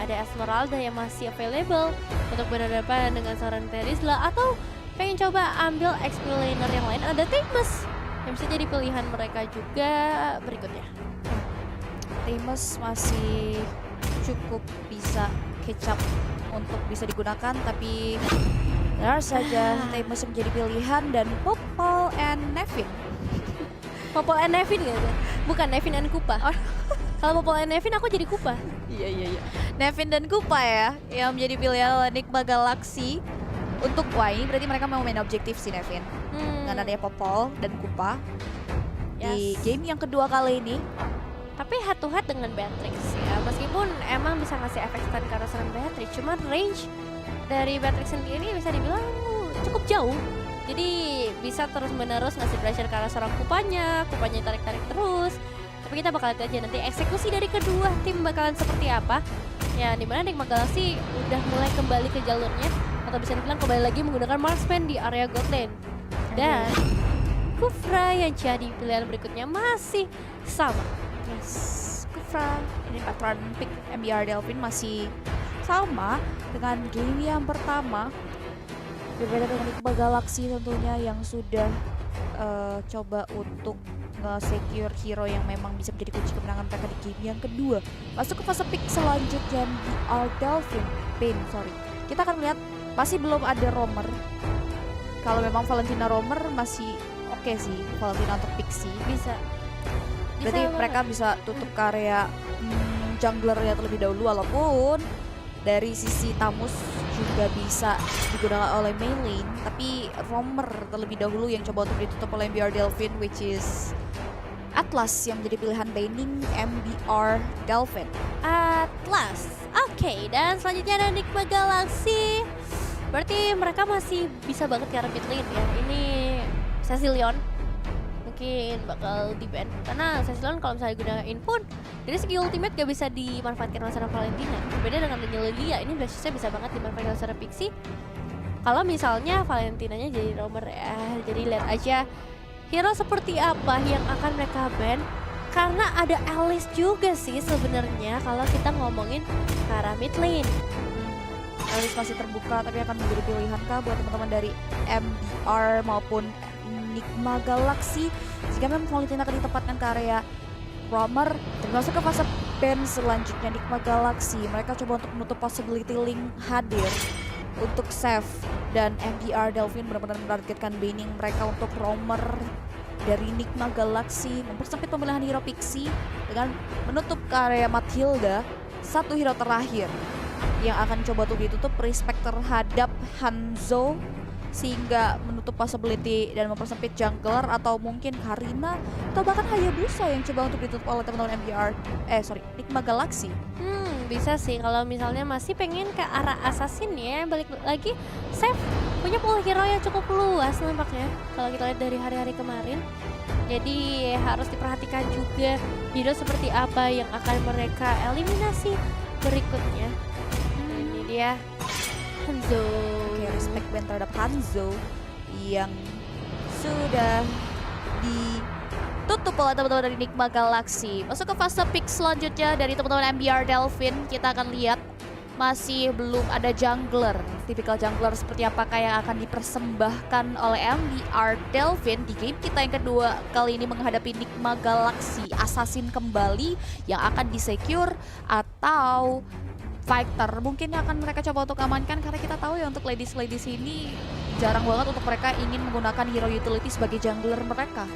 ada Esmeralda yang masih available untuk berhadapan dengan seorang Terizla, atau pengen coba ambil XP laner yang lain, ada Timus yang bisa jadi pilihan mereka juga berikutnya. Timus masih cukup bisa catch up untuk bisa digunakan, tapi benar saja Timus menjadi pilihan dan Popol and Nevin. Popol and Nevin gak tuh? Bukan Nevin and Kupa. Kalau Popol and Nevin aku jadi Kupa. Iya. Nevin dan Kupa ya yang menjadi pilihan Enigma Galaxy. Untuk ini berarti mereka mau main objektif si Nevin. Dengan adanya Popol dan Kupa di game yang kedua kali ini. Tapi head to head dengan Beatrix ya, meskipun emang bisa ngasih efek stun karena serangan Beatrix, cuman range dari Beatrix sendiri bisa dibilang cukup jauh. Jadi bisa terus menerus ngasih pressure karena seorang Kupanya tarik-tarik terus. Tapi kita bakal lihat aja nanti eksekusi dari kedua tim bakalan seperti apa. Ya dimana Enigma Galaxy udah mulai kembali ke jalurnya, atau bisa dibilang kembali lagi menggunakan marksman di area god lane. Dan Kufra yang jadi pilihan berikutnya masih sama. Yes, Kufra ini patron pick MBR Delphine masih sama dengan game yang pertama. Berbeda dengan Enigma Galaxy tentunya yang sudah coba untuk nge-secure hero yang memang bisa menjadi kunci kemenangan mereka di game yang kedua. Masuk ke fase pick selanjutnya MBR Delphine. Kita akan melihat masih belum ada roamer. Kalau memang Valentina roamer masih oke sih Valentina untuk pick sih. Bisa Berarti mereka bisa tutup karya junglernya terlebih dahulu, walaupun dari sisi Tamus juga bisa digunakan oleh main lane, tapi roamer terlebih dahulu yang coba untuk ditutup oleh MBR Delphine, which is Atlas yang menjadi pilihan laning MBR Delphine. Atlas. Oke, dan selanjutnya ada Enigma Galaxy. Berarti mereka masih bisa banget ke arah mid lane ya. Ini Cecilion mungkin bakal di-ban karena Cecilion kalau misalnya gunain pun dari segi ultimate gak bisa dimanfaatkan oleh seorang Valentina. Berbeda dengan Daniel Lilia, ini biasanya bisa banget dimanfaatkan oleh seorang Pixie kalau misalnya Valentinanya jadi roamer ya. Jadi lihat aja hero seperti apa yang akan mereka ban, karena ada Alice juga sih sebenarnya kalau kita ngomongin ke arah mid lane. Alice masih terbuka, tapi akan menjadi pilihan kah buat teman-teman dari MBR maupun Enigma Galaxy jika memang Valentina akan ditempatkan ke area roamer. Termasuk ke fase ban selanjutnya Enigma Galaxy, mereka coba untuk menutup possibility Link hadir untuk save, dan MBR Delphine benar-benar menargetkan banning mereka untuk roamer dari Enigma Galaxy, mempersempit pemilihan hero Pixie dengan menutup ke area Mathilda, satu hero terakhir yang akan coba untuk ditutup respect terhadap Hanzo, sehingga menutup possibility dan mempersempit jungler atau mungkin Karina atau bahkan Hayabusa yang coba untuk ditutup oleh teman-teman Enigma Galaxy. Bisa sih kalau misalnya masih pengen ke arah assassin ya. Balik lagi, Seth punya pool hero yang cukup luas nampaknya kalau kita lihat dari hari-hari kemarin. Jadi harus diperhatikan juga hero seperti apa yang akan mereka eliminasi berikutnya. Ini dia Hanzo. Respect ban terhadap Hanzo yang sudah ditutup oleh teman-teman dari Enigma Galaxy. Masuk ke fase pick selanjutnya dari teman-teman MBR Delphine. Kita akan lihat masih belum ada jungler. Tipikal jungler seperti apakah yang akan dipersembahkan oleh MBR Delphine di game kita yang kedua kali ini menghadapi Enigma Galaxy. Assassin kembali yang akan disecure atau fighter mungkin akan mereka coba untuk amankan, karena kita tahu ya untuk ladies ini jarang banget untuk mereka ingin menggunakan hero utility sebagai jungler mereka.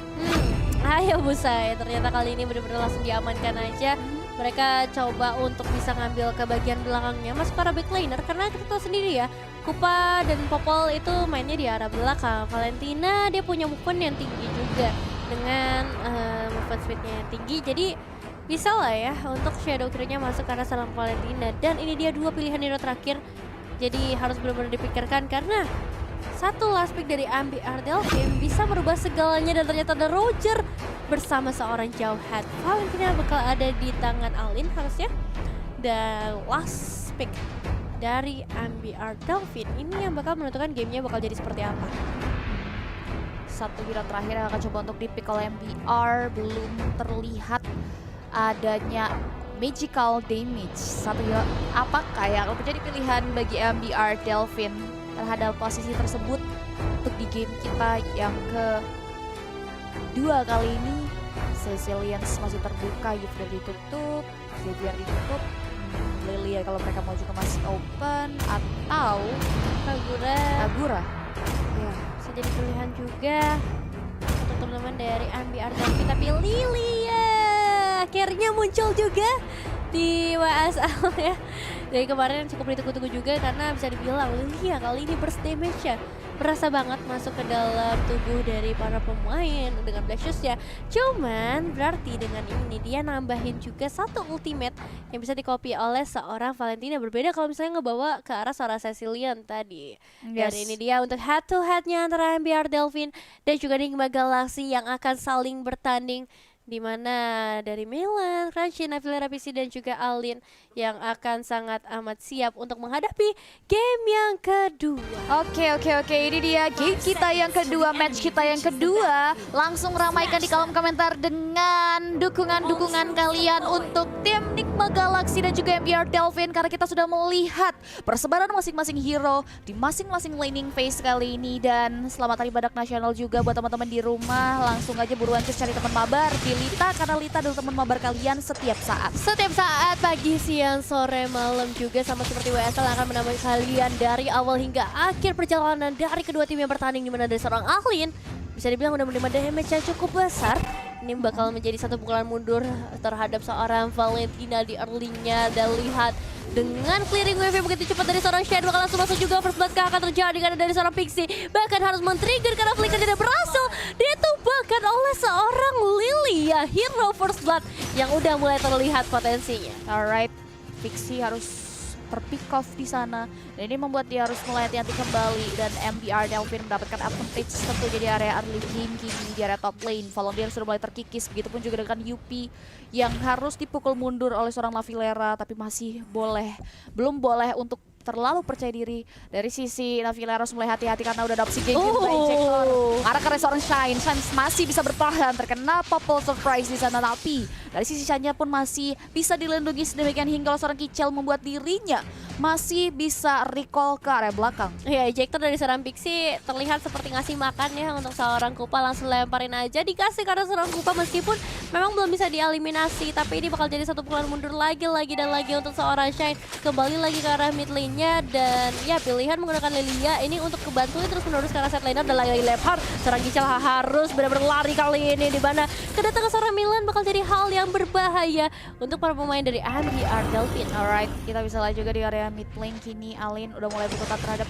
Hayabusa ya, ternyata kali ini benar-benar langsung diamankan aja. Mereka coba untuk bisa ngambil ke bagian belakangnya masuk para backliner, karena kita tahu sendiri ya Kupa dan Popol itu mainnya di arah belakang. Valentina dia punya movement yang tinggi juga dengan movement speednya yang tinggi, jadi bisa lah ya untuk Shadow Crew-nya masuk karena salam Valentina. Dan ini dia dua pilihan hero terakhir, jadi harus benar-benar dipikirkan karena satu last pick dari MBR Delphine bisa merubah segalanya. Dan ternyata ada Roger bersama seorang Jauhead. Valentina bakal ada di tangan Alin harusnya. Dan last pick dari MBR Delphine ini yang bakal menentukan gamenya bakal jadi seperti apa. Satu hero terakhir yang akan coba untuk dipick oleh MBR, belum terlihat adanya magical damage. Satu hero apakah yang akan menjadi pilihan bagi MBR Delvin terhadap posisi tersebut untuk di game kita yang kedua kali ini. Sicilians masih terbuka, Yufir ditutup, Xavier ditutup, Lilia kalau mereka mau juga masih open, atau Kagura. Ya, bisa jadi pilihan juga untuk teman-teman dari MBR Delvin. Tapi Lilia akhirnya muncul juga di WSL ya. Dari kemarin cukup ditunggu-tunggu juga karena bisa dibilang Lilia kali ini burst damage-nya berasa banget masuk ke dalam tubuh dari para pemain dengan Black Shoes ya. Cuman berarti dengan ini dia nambahin juga satu ultimate yang bisa di-copy oleh seorang Valentina. Berbeda kalau misalnya ngebawa ke arah seorang Sicilian tadi. Dan ini dia untuk head to headnya antara MBR Delvin dan juga Nigma Galaxy yang akan saling bertanding, di mana dari Milan, Crunchy, Navila Rapisi dan juga Alin yang akan sangat amat siap untuk menghadapi game yang kedua. Oke, ini dia game kita yang kedua, match kita yang kedua. Langsung ramaikan di kolom komentar dengan dukungan kalian untuk tim Nigma Galaxy dan juga MBR Delvin, karena kita sudah melihat persebaran masing-masing hero di masing-masing laning phase kali ini. Dan selamat Hari Badak Nasional juga buat teman-teman di rumah. Langsung aja buruan cari teman mabar di Lita, karena Lita adalah teman mabar kalian setiap saat. Setiap saat, pagi, siang, sore, malam juga sama seperti WSL akan menemani kalian dari awal hingga akhir perjalanan dari kedua tim yang bertanding, di mana dari seorang Alin bisa dibilang udah menerima damage yang cukup besar. Ini bakal menjadi satu pukulan mundur terhadap seorang Valentina di early-nya. Dan lihat dengan clearing wave yang begitu cepat dari seorang Shade, bakal langsung masuk juga first blood akan terjadi karena dari seorang Pixie bahkan harus men-trigger karena flicker tidak berhasil ditumbangkan oleh seorang Lilia, hero first blood yang udah mulai terlihat potensinya. Alright, Pixie harus terpick off di sana, dan ini membuat dia harus mulai hati-hati kembali. Dan MBR Delvin mendapatkan advantage tentu jadi area early game kini di area top lane. Volunteer sudah mulai terkikis, begitupun juga dengan Yupi yang harus dipukul mundur oleh seorang Navilera, tapi masih belum boleh untuk terlalu percaya diri. Dari sisi Navila harus mulai hati-hati karena udah ada opsi game injector. Karena seorang Shine masih bisa bertahan, terkena Popol Surprise di sana, tapi dari sisi Shine pun masih bisa dilindungi sedemikian hingga seorang Kicel membuat dirinya masih bisa recall ke area belakang. Ya, ejector dari seorang Pixie terlihat seperti ngasih makan ya untuk seorang Kupa, langsung lemparin aja, dikasih karena seorang Kupa meskipun memang belum bisa dieliminasi, tapi ini bakal jadi satu pukulan mundur lagi dan lagi untuk seorang Shine. Kembali lagi ke arah mid lane-nya, dan ya pilihan menggunakan Lilia ini untuk kebantuin terus menerus karena set laner dan lagi lempar. Seorang Kicel harus benar-benar lari kali ini, di mana kedatangan seorang Milan bakal jadi hal yang berbahaya untuk para pemain dari MBR Delvin. Alright, kita bisa lihat juga di area mid lane kini Alin udah mulai berkutat terhadap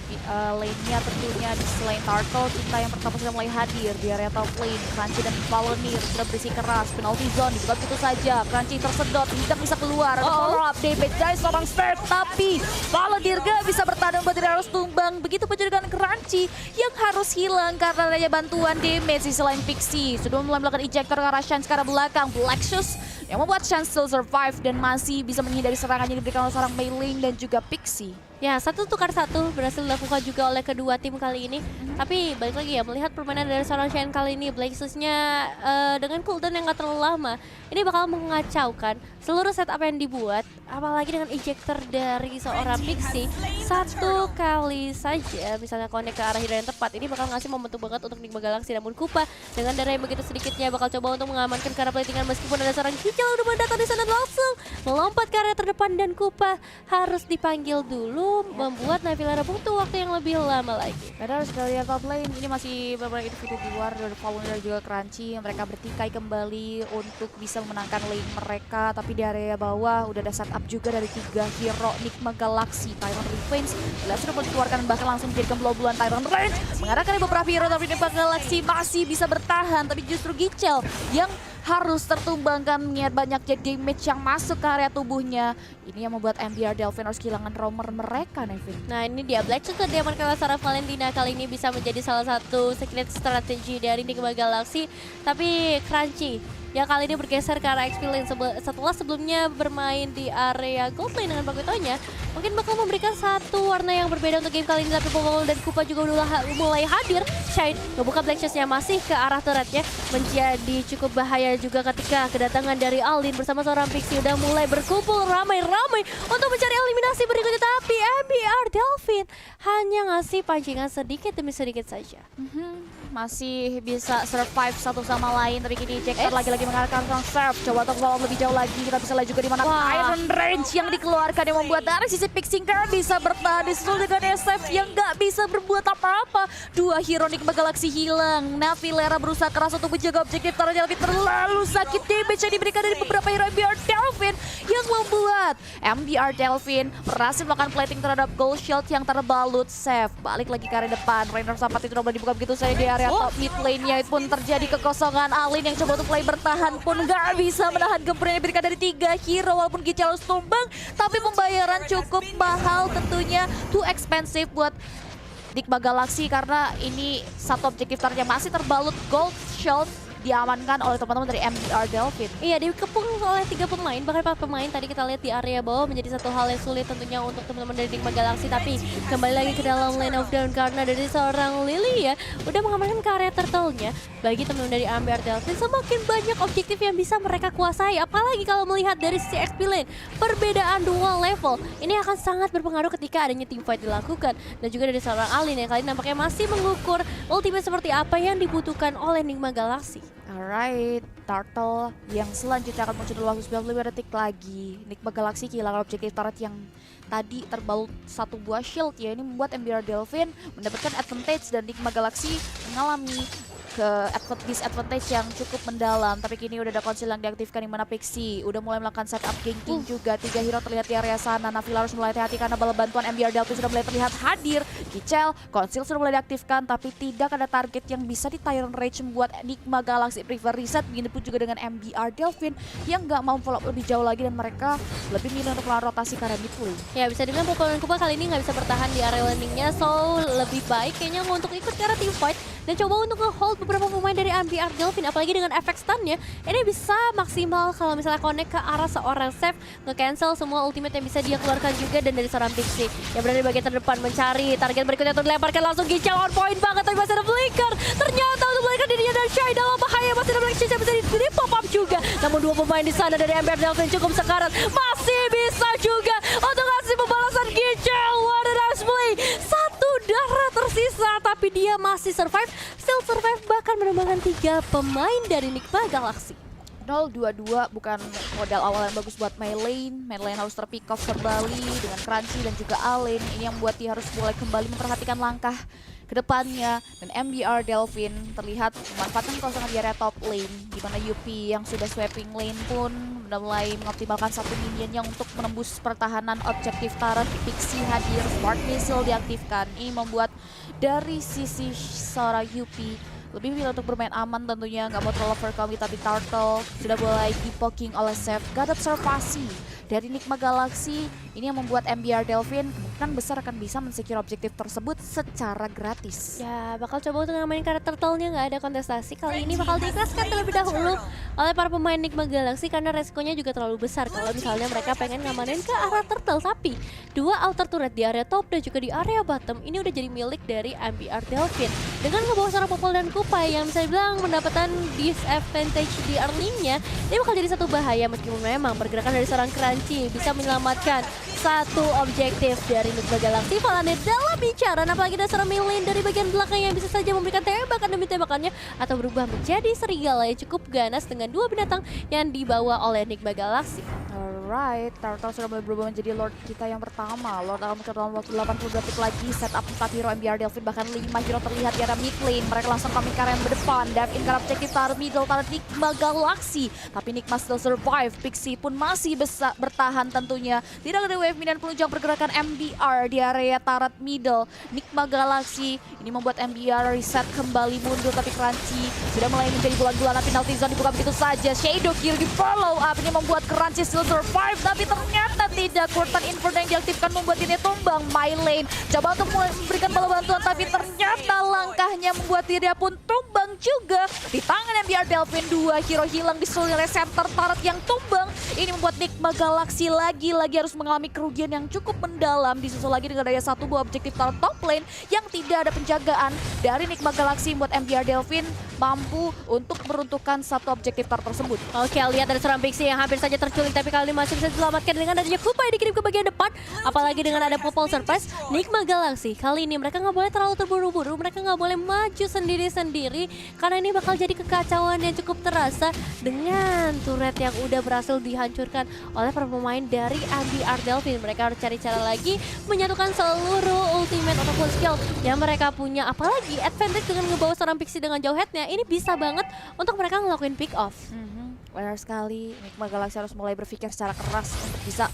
lane-nya tentunya. Di selain Turtle, kita yang pertama sudah mulai hadir di area top lane. Crunchy dan Valonir sudah berisi keras, penalty zone dibuka begitu saja. Crunchy tersedot, tidak bisa keluar. Follow up damage dari seorang Sturt, tapi Valonir gak bisa bertahan, buat dia harus tumbang. Begitu pun juga dengan Crunchy yang harus hilang karena adanya bantuan damage. Di selain Pixie sudah mulai melakukan ejector ke arah Chance ke arah belakang. Black Shoes yang membuat Chance still survive dan masih bisa menghindari serangan yang diberikan oleh seorang Mei Ling dan juga Pixie. Ya, satu tukar satu berhasil dilakukan juga oleh kedua tim kali ini. Tapi balik lagi ya, melihat permainan dari seorang Shine kali ini, Black Shoes-nya dengan cooldown yang gak terlalu lama, ini bakal mengacaukan seluruh setup yang dibuat. Apalagi dengan ejector dari seorang Pixie, satu kali saja misalnya connect ke arah hero yang tepat, ini bakal ngasih momentum banget untuk Nigma Galaxy. Namun Kupa dengan darah yang begitu sedikitnya bakal coba untuk mengamankan ke arah platingan, meskipun ada seorang Kicau udah mendatang di sana, langsung melompat ke area terdepan dan Kupa harus dipanggil dulu, membuat Navila butuh waktu yang lebih lama lagi. Padahal sudah lihat top lane ini masih beberapa individu di luar dari Valonir dan juga Crunchy. Mereka bertikai kembali untuk bisa memenangkan lane mereka, tapi di area bawah udah ada setup juga dari 3 hero Nigma Galaxy. Tyrant Revenge lihat sudah boleh dikeluarkan, bahkan langsung menjadikan blow-blowan Tyrant Range mengarahkan beberapa hero, tapi Nigma Galaxy masih bisa bertahan. Tapi justru Gicel yang harus tertumbangkan mengingat banyak damage yang masuk ke area tubuhnya. Ini yang membuat MBR Delvin harus kehilangan roamer mereka, Nevin. Nah, ini dia Black Shoes diamankan oleh seorang Valentina. Kali ini bisa menjadi salah satu secret strategi dari Nigma Galaxy. Tapi Crunchy yang kali ini bergeser ke arah XP Lane setelah sebelumnya bermain di area gold lane dengan Bagetonya. Mungkin bakal memberikan satu warna yang berbeda untuk game kali ini, tapi Popol dan Kupa juga udah mulai hadir. Shine ngebuka Black Chest-nya masih ke arah turretnya, menjadi cukup bahaya juga ketika kedatangan dari Aldin bersama seorang Pixie udah mulai berkumpul ramai-ramai untuk mencari eliminasi berikutnya, tapi MBR Delfin hanya ngasih pancingan sedikit demi sedikit saja. Masih bisa survive satu sama lain, tapi kini Jacker lagi-lagi mengarahkan serve. Coba untuk follow lebih jauh lagi, kita bisa lihat juga di mana Iron Range yang dikeluarkan yang membuat dari sisi Pixie nggak bisa bertahan, disusul dengan SF yang nggak bisa berbuat apa-apa. Dua hero Nigma Galaxy hilang. Navilera berusaha keras untuk menjaga objektif targetnya, tapi terlalu sakit damage yang diberikan dari beberapa hero MBR Delfin yang membuat MBR Delfin berhasil melakukan plating terhadap Gold Shield yang terbalut. Save balik lagi ke area depan. Rainer sampai itu udah dibuka begitu saja di area top mid lane-nya pun terjadi kekosongan. Alin yang coba untuk play bertahan pun nggak bisa menahan gempuran yang diberikan dari 3 hero, walaupun Gical harus tumbang, tapi pembayaran cukup mahal tentunya, too expensive buat Nigma Galaxy karena ini satu objektif targetnya masih terbalut Gold Shield diamankan oleh teman-teman dari MBR Delfin. Iya, dikepung oleh 3 pemain, bahkan 4 pemain tadi kita lihat di area bawah menjadi satu hal yang sulit tentunya untuk teman-teman dari Nigma Galaxy, tapi kembali lagi ke dalam lane of down karena dari seorang Lily ya udah mengamankan ke area turtle-nya. Bagi teman-teman dari MBR Delfin semakin banyak objektif yang bisa mereka kuasai, apalagi kalau melihat dari sisi XP lane, perbedaan dual level ini akan sangat berpengaruh ketika adanya teamfight dilakukan, dan juga dari seorang Alin yang kali ini nampaknya masih mengukur ultimate seperti apa yang dibutuhkan oleh Nigma Galaxy. Alright, Turtle yang selanjutnya akan muncul dalam waktu 95 detik lagi. Nigma Galaxy kehilangan objektif turret yang tadi terbalut satu buah shield ya. Ini membuat MBR Delfin mendapatkan advantage dan Nigma Galaxy mengalami disadvantage yang cukup mendalam. Tapi kini udah ada konsil yang diaktifkan di mana Pixie udah mulai melakukan setup ganking juga. 3 hero terlihat di area sana. Navila harus mulai hati-hati karena bala bantuan MBR Delfin sudah mulai terlihat hadir. Kicel, konsil sudah mulai diaktifkan, tapi tidak ada target yang bisa di Tyrant Rage membuat Nigma Galaxy prefer reset. Begitupun juga dengan MBR Delfin yang nggak mau follow up lebih jauh lagi dan mereka lebih milih untuk melakukan rotasi karena mid lane. Ya, bisa dibilang Popol dan Kupa kali ini nggak bisa bertahan di area landingnya, so lebih baik kayaknya untuk ikut ke arah team fight dan coba untuk nge-hold beberapa pemain dari MBR Delfin, apalagi dengan efek stun-nya. Ini bisa maksimal kalau misalnya connect ke arah seorang Seth, nge-cancel semua ultimate yang bisa dia keluarkan juga, dan dari seorang Pixie yang berada di bagian terdepan mencari target berikutnya untuk dilemparkan langsung. Gical on point banget, tapi masih ada flicker. Ternyata untuk melarikan dirinya dan Shy dalam bahaya, masih ada Black Chest yang bisa di pop up juga. Namun 2 pemain di sana dari MBR Delfin cukup sekarat, masih bisa juga untuk ngasih pembalasan. Gical, what a nice play. Satu darah tersisa, tapi dia masih survive, still survive, bahkan menambahkan 3 pemain dari Nigma Galaxy. 0-2-2 bukan modal awal yang bagus buat Mei Lane. Mei Lane harus terpick off kembali dengan Crunchy dan juga Alin. Ini yang membuat dia harus mulai kembali memperhatikan langkah ke depannya. Dan MBR Delfin terlihat memanfaatkan kekosongan di area top lane, di mana Yupi yang sudah sweeping lane pun udah mulai mengoptimalkan satu minionnya untuk menembus pertahanan objektif turret. Pixie hadir, Smart Missile diaktifkan. Ini membuat dari sisi seorang Yupi lebih milih untuk bermain aman tentunya, nggak mau terlalu overcome, tapi Turtle sudah mulai di-poking oleh Seth. Gak ada observasi dari Nigma Galaxy, ini yang membuat MBR Delfin kemungkinan besar akan bisa mensecure objektif tersebut secara gratis. Ya, bakal coba untuk ngamain karakter turtle-nya, nggak ada kontestasi. Kali ini bakal diikhlaskan terlebih dahulu oleh para pemain Nigma Galaxy karena resikonya juga terlalu besar kalau misalnya mereka pengen ngamanin ke arah turtle. Tapi 2 outer turret di area top dan juga di area bottom ini udah jadi milik dari MBR Delfin. Dengan ngebawa seorang Popol dan Kupa yang bisa dibilang mendapatkan disadvantage di early-nya, ini bakal jadi satu bahaya meskipun memang pergerakan dari seorang Crunchy bisa menyelamatkan satu objektif dari Nigma Galaxy. Valane dalam bicara, apalagi ada seorang main lane dari bagian belakang yang bisa saja memberikan tembakan demi tembakannya atau berubah menjadi serigala yang cukup ganas dengan 2 binatang yang dibawa oleh Nigma Galaxy. Alright, Turtle sudah mulai berubah menjadi Lord kita yang pertama. Lord akan muncul dalam waktu 80 detik lagi. Setup 4 hero MBR Delfin, bahkan 5 hero terlihat di area mid lane. Mereka langsung coming ke area yang berdepan. Dive in ke arah objektif taruh middle, taruh Nigma Galaxy. Tapi Nigma still survive. Pixie pun masih bisa bertahan tentunya. Tidak ada wave minion penunjang pergerakan MBR di area turret middle. Nigma Galaxy ini membuat MBR reset kembali mundur, tapi Crunchy sudah mulai menjadi bulan-bulanan. Penalty zone dibuka begitu saja. Shadow kill di follow up. Ini membuat Crunchy still survive. Survive, tapi ternyata tidak. Kurtan Inferno yang diaktifkan membuat ini tumbang. Mylane coba untuk memberikan bala bantuan, tapi ternyata langkahnya membuat dirinya pun tumbang juga. Di tangan MBR Delvin, 2 hero hilang disusul oleh center turret yang tumbang. Ini membuat Nigma Galaxy lagi-lagi harus mengalami kerugian yang cukup mendalam. Disusul lagi dengan daya 1 buah objektif turret top lane yang tidak ada penjagaan dari Nigma Galaxy, membuat MBR Delvin mampu untuk meruntuhkan satu objektif turret tersebut. Oke, lihat dari seorang Pixie yang hampir saja terculik, tapi kali ini masih bisa diselamatkan dengan adanya Kupa yang dikirim ke bagian depan. Apalagi dengan ada Popol Surprise, Nigma Galaxy kali ini mereka nggak boleh terlalu terburu-buru, mereka nggak boleh maju sendiri-sendiri, karena ini bakal jadi kekacauan yang cukup terasa dengan turret yang udah berhasil dihancurkan oleh para pemain dari MBR Delvin. Mereka harus cari cara lagi menyatukan seluruh ultimate ataupun skill yang mereka punya. Apalagi advantage dengan ngebawa seorang Pixie dengan jauh headnya, ini bisa banget untuk mereka ngelakuin pick off. Benar sekali, Nigma Galaxy harus mulai berpikir secara keras untuk bisa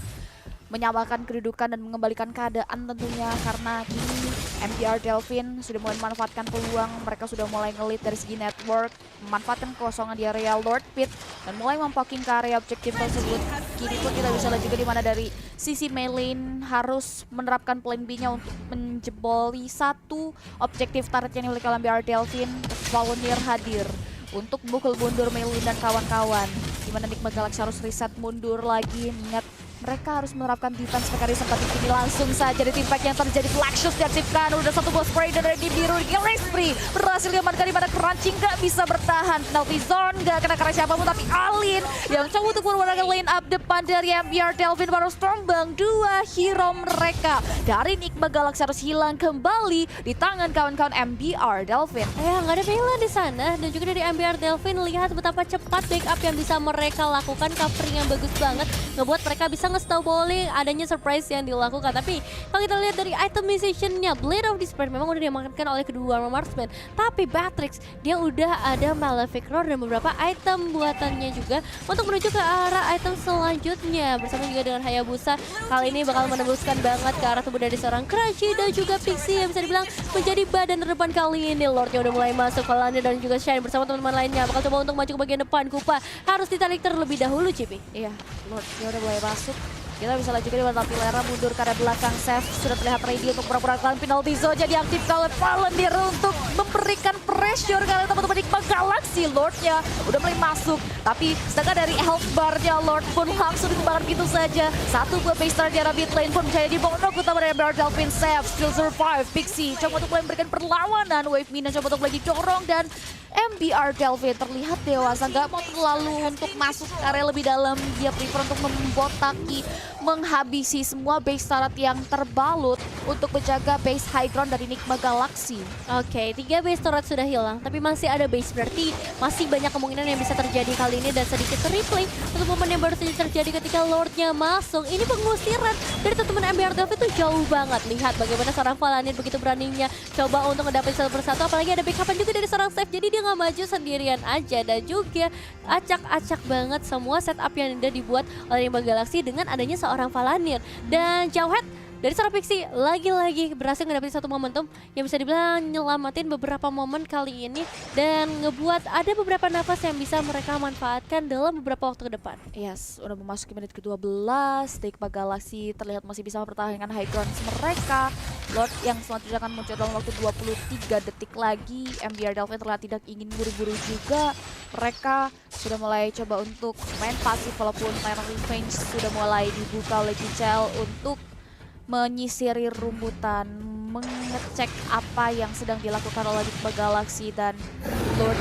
menyamakan kedudukan dan mengembalikan keadaan tentunya, karena kini MBR Delvin sudah mulai memanfaatkan peluang. Mereka sudah mulai nge-lead dari segi network, memanfaatkan kekosongan di area Lord Pit dan mulai mempoking ke area objektif tersebut. Kini pun kita bisa lihat juga di mana dari sisi Mylane harus menerapkan plan B-nya untuk menjeboli satu objektif turret yang dimiliki oleh MBR Delvin. Volunteer hadir untuk memukul mundur Mylane dan kawan-kawan, dimana Nigma Galaxy harus reset mundur lagi, mengingat mereka harus menerapkan defense Pekari sempat di sini. Langsung saja di impact yang terjadi, Black Shoes diaktifkan, udah satu ball spray dan ready biru. Gillespie berhasil diamankan di mana Crunchy nggak bisa bertahan. Penalty zone nggak kena karena siapapun, tapi Alin yang coba untuk merupakan lane up depan dari MBR Delvin baru tumbang. 2 hero mereka dari Nigma Galaxy harus hilang kembali di tangan kawan-kawan MBR Delvin. Nggak ada Vela di sana, dan juga dari MBR Delvin lihat betapa cepat backup yang bisa mereka lakukan, covering yang bagus banget, ngebuat mereka bisa nge-snowballing adanya surprise yang dilakukan. Tapi kalau kita lihat dari itemization-nya, Blade of Despair memang udah diamankan oleh kedua marksman, tapi Batrix dia udah ada Malefic Roar dan beberapa item buatannya juga untuk menuju ke arah item selanjutnya, bersama juga dengan Hayabusa. Kali ini bakal menembuskan banget ke arah tubuh dari seorang Crunchy dan juga Pixie yang bisa dibilang menjadi badan terdepan kali ini. Lordnya udah mulai masuk, Valanda dan juga Shine bersama teman-teman lainnya bakal coba untuk maju ke bagian depan. Kupa harus ditarik terlebih dahulu, Cipi. Iya, Lordnya udah mulai masuk. Kita bisa lihat juga di mana Pilera mundur ke arah belakang. Seth sudah terlihat ready untuk pura-pura penalty zone diaktifkan oleh Palantir untuk memberikan pressure karena teman-teman Nigma Galaxy. Lordnya udah mulai masuk, tapi sedangkan dari health bar-nya Lord pun langsung dikembangkan gitu saja. Satu buah base star di arah mid lane pun menjadi bonok utama dari MBR Delvin. Seth still survive. Pixie coba untuk mulai memberikan perlawanan. Wave Mina coba untuk lagi dorong, dan MBR Delvin terlihat dewasa, nggak mau terlalu untuk masuk ke area lebih dalam. Dia prefer untuk membotaki, menghabisi semua base turret yang terbalut untuk menjaga base high ground dari Nigma Galaxy. Oke, 3 base turret sudah hilang, tapi masih ada base, berarti masih banyak kemungkinan yang bisa terjadi kali ini. Dan sedikit replay untuk momen yang baru saja terjadi ketika Lordnya masuk. Ini pengusiran dari teman-teman MBR Delvin itu jauh banget. Lihat bagaimana seorang Valanir begitu beraninya coba untuk ngedapetin satu persatu, apalagi ada backupan juga dari seorang Seth, jadi dia nggak maju sendirian aja. Dan juga acak-acak banget semua setup yang udah dibuat oleh Nigma Galaxy dengan adanya seorang Valanir. Dan Jauhead dari seorang Pixie lagi-lagi berhasil ngedapetin satu momentum yang bisa dibilang nyelamatin beberapa momen kali ini, dan ngebuat ada beberapa nafas yang bisa mereka manfaatkan dalam beberapa waktu ke depan. Yes, udah memasuki menit ke-12, Nigma Galaxy terlihat masih bisa mempertahankan high ground mereka. Lord yang selanjutnya akan muncul dalam waktu 23 detik lagi. MBR Delvin terlihat tidak ingin buru-buru juga. Mereka sudah mulai coba untuk main pasif, walaupun main revenge sudah mulai dibuka oleh Gichel untuk menyisiri rumputan, mengecek apa yang sedang dilakukan oleh Nigma Galaxy, dan Lord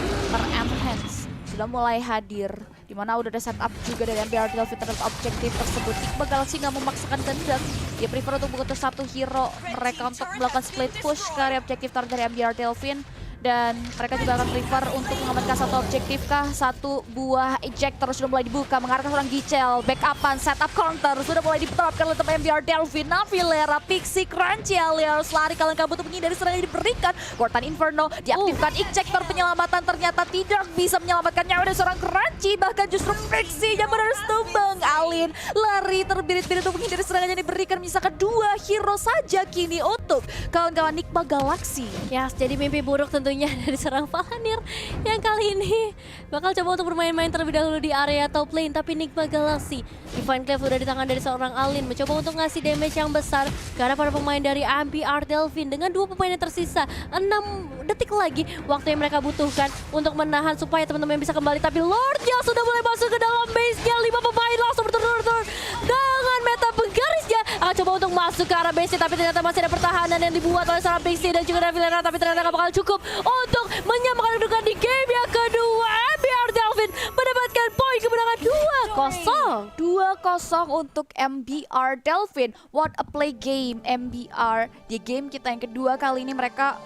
Enhance sudah mulai hadir, dimana udah ada setup juga dari MBR Delvin terhadap objektif tersebut. Nigma Galaxy nggak memaksakan kehendak, dia prefer untuk mengutus satu hero mereka untuk melakukan split push ke area objektif target dari MBR Delvin. Dan mereka juga akan prefer untuk mengamankan satu objektif kah. Satu buah ejector sudah mulai dibuka mengarah ke seorang Gichel. Backupan, setup counter sudah mulai diterapkan oleh teman MBR Delvin. Navilera, Pixie, Crunchy alias lari kalian kabut untuk menghindari serangan yang diberikan. Kurtan Inferno diaktifkan, ejector penyelamatan ternyata tidak bisa menyelamatkan nyawa dari seorang Crunchy. Bahkan justru Pixie yang harus tumbang. Alin lari terbirit-birit untuk menghindari serangan yang diberikan. Misalkan 2 hero saja kini untuk kawan-kawan Nigma Galaxy. Ya, jadi mimpi buruk tentunya tentunya dari seorang Palanir yang kali ini bakal coba untuk bermain-main terlebih dahulu di area top lane. Tapi Nigma Galaxy, Divine Clef udah di tangan dari seorang Alin, mencoba untuk ngasih damage yang besar karena para pemain dari MBR Delfin dengan 2 pemain yang tersisa. 6 detik lagi waktu yang mereka butuhkan untuk menahan supaya teman-teman bisa kembali. Tapi Lordnya sudah mulai masuk ke dalam base-nya. 5 pemain langsung berturut-turut dengan meta penggarisnya akan coba untuk masuk ke arah base-nya, tapi ternyata masih ada pertahanan yang dibuat oleh seorang Pixie dan juga Navilena, tapi ternyata gak bakal cukup untuk menyamakan kedudukan di game yang kedua. MBR Delfin mendapatkan poin kemenangan 2-0 untuk MBR Delfin. What a play game MBR di game kita yang kedua. Kali ini mereka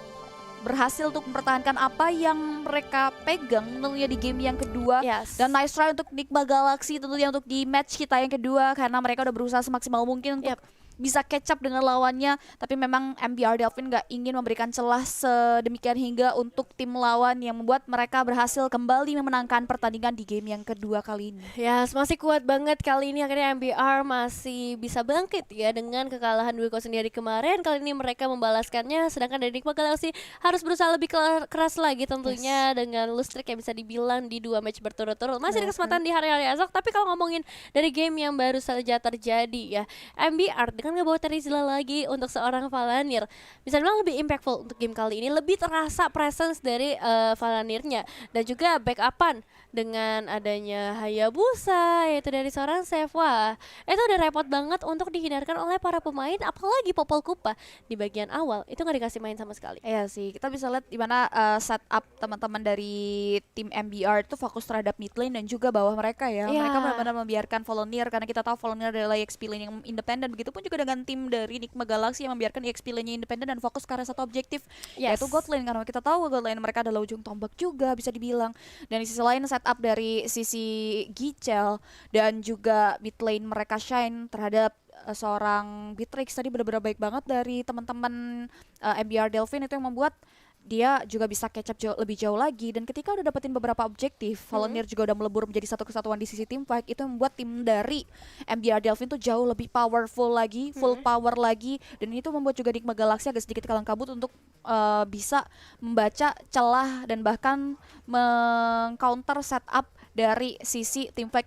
berhasil untuk mempertahankan apa yang mereka pegang tentunya di game yang kedua. Dan nice try untuk Nigma Galaxy tentunya untuk di match kita yang kedua, karena mereka udah berusaha semaksimal mungkin untuk bisa catch up dengan lawannya. Tapi memang MBR Delfin gak ingin memberikan celah sedemikian hingga untuk tim lawan, yang membuat mereka berhasil kembali memenangkan pertandingan di game yang kedua kali ini. Masih kuat banget kali ini, akhirnya MBR masih bisa bangkit ya dengan kekalahan 2-0 dari kemarin. Kali ini mereka membalaskannya, sedangkan dari Nigma Galaxy harus berusaha lebih keras lagi tentunya dengan lose streak yang bisa dibilang di 2 match berturut-turut. Masih ada kesempatan di hari-hari esok, tapi kalau ngomongin dari game yang baru saja terjadi ya, MBR dengan ngebawa Terizla lagi untuk seorang Palanir bisa dibilang lebih impactful untuk game kali ini, lebih terasa presence dari Palanirnya dan juga backupan dengan adanya Hayabusa yaitu dari seorang Seth. Wah, itu udah repot banget untuk dihindarkan oleh para pemain, apalagi Popol Kupa di bagian awal itu nggak dikasih main sama sekali. Iya sih, kita bisa lihat di mana setup teman-teman dari tim MBR itu fokus terhadap mid lane dan juga bawah mereka ya. Mereka benar-benar membiarkan Volunteer, karena kita tahu Volunteer adalah EXP lane yang independen. Begitupun juga dengan tim dari Nigma Galaxy yang membiarkan EXP lane-nya independen dan fokus ke arah satu objektif, yaitu God lane, karena kita tahu God lane mereka adalah ujung tombak juga bisa dibilang. Dan di sisi lain setup dari sisi Gichel dan juga mid lane mereka Shine terhadap seorang Beatrix tadi benar-benar baik banget dari teman-teman MBR Delfin, itu yang membuat dia juga bisa catch up lebih jauh lagi. Dan ketika udah dapetin beberapa objektif, Volunteer juga udah melebur menjadi satu kesatuan di sisi tim fight, itu yang membuat tim dari MBR Delfin tuh jauh lebih powerful lagi, full power lagi. Dan itu membuat juga Nigma Galaxy agak sedikit kalang kabut untuk bisa membaca celah dan bahkan meng-counter setup dari sisi tim fight